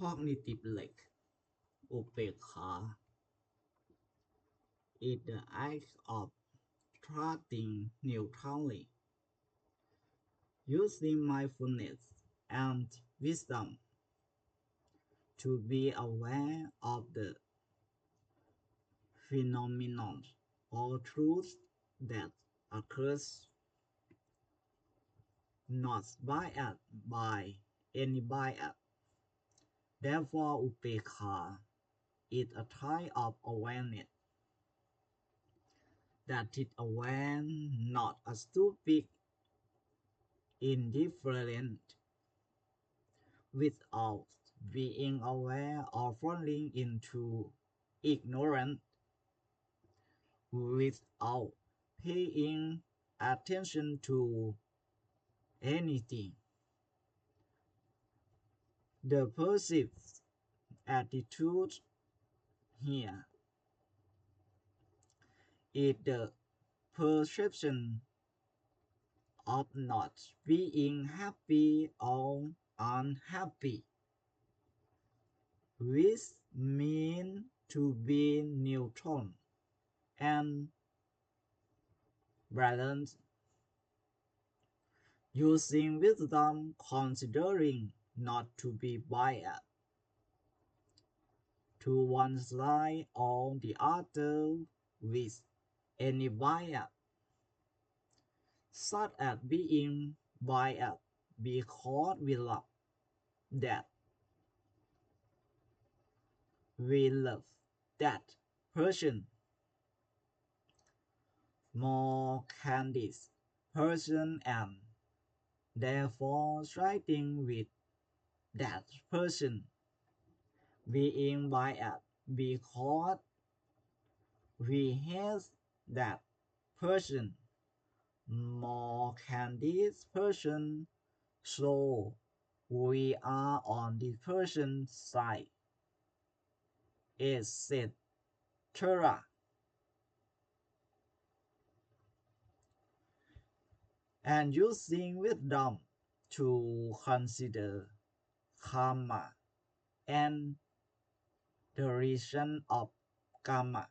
Cognitive lack อุเบกขา is the act of trusting neutrally, using mindfulness and wisdom to be aware of the phenomenon or truth that occurs, not biased by any bias. Therefore, อุเบกขา is a type of awareness that is aware, not a stupid, indifferent, without being aware or falling into ignorance, without paying attention to anything. The perceived attitude here is the perception of not being happy or unhappy, which means to be neutral and balanced, using wisdom, considering not to be biased to one side or the other with any bias, such as being biased because we love that person more than this person and therefore siding with that person, being biased because we hate that person more than this person, so we are on the person's side, etc. And using wisdom to consider karma and the reason of karma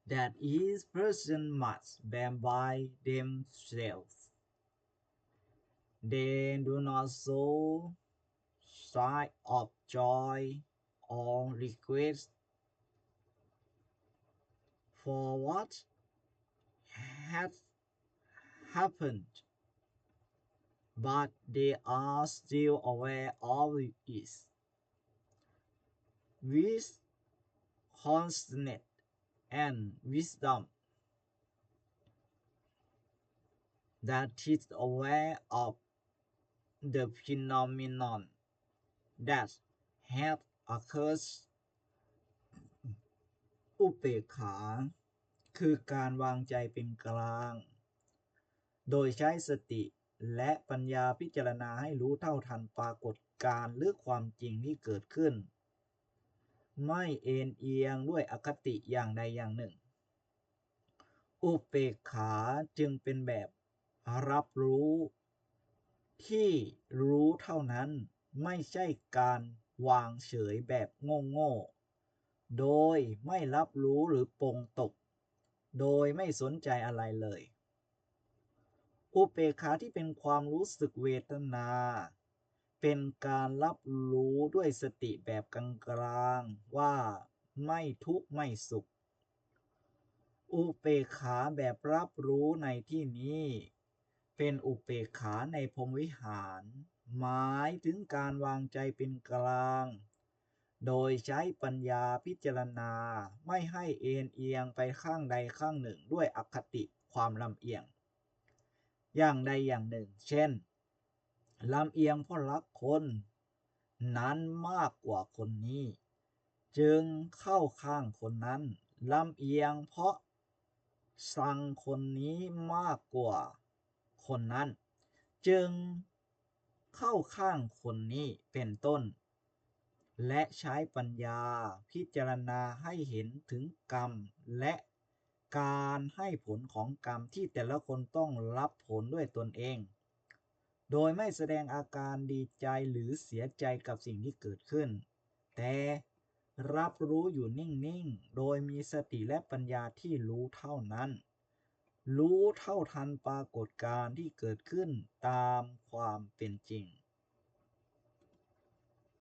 that each person must bear by themselves. They do not show sign of joy or regret for what has happened, but they are still aware of it, with consciousness and wisdom that is aware of the phenomenon that has occurred. อุเบกขาคือการวางใจเป็นกลางโดยใช้สติและปัญญาพิจารณาให้รู้เท่าทันปรากฏการณ์หรือความจริงที่เกิดขึ้นไม่เอนเอียงด้วยอคติอย่างใดอย่างหนึ่งอุเบกขาจึงเป็นแบบรับรู้ที่รู้เท่านั้นไม่ใช่การวางเฉยแบบโง่ๆโดยไม่รับรู้หรือปลงตกโดยไม่สนใจอะไรเลยอุเบกขาที่เป็นความรู้สึกเวทนาเป็นการรับรู้ด้วยสติแบบกลางๆว่าไม่ทุกข์ไม่สุขอุเบกขาแบบรับรู้ในที่นี้เป็นอุเบกขาในพรหมวิหารหมายถึงการวางใจเป็นกลางโดยใช้ปัญญาพิจารณาไม่ให้เอนเอียงไปข้างใดข้างหนึ่งด้วยอคติความลำเอียงอย่างใดอย่างหนึ่งเช่นลำเอียงเพราะรักคนนั้นมากกว่าคนนี้จึงเข้าข้างคนนั้นลำเอียงเพราะชังคนนี้มากกว่าคนนั้นจึงเข้าข้างคนนี้เป็นต้นและใช้ปัญญาพิจารณาให้เห็นถึงกรรมและการให้ผลของกรรมที่แต่ละคนต้องรับผลด้วยตนเอง โดยไม่แสดงอาการดีใจหรือเสียใจกับสิ่งที่เกิดขึ้น แต่รับรู้อยู่นิ่งๆ โดยมีสติและปัญญาที่รู้เท่านั้น รู้เท่าทันปรากฏการณ์ที่เกิดขึ้นตามความเป็นจริง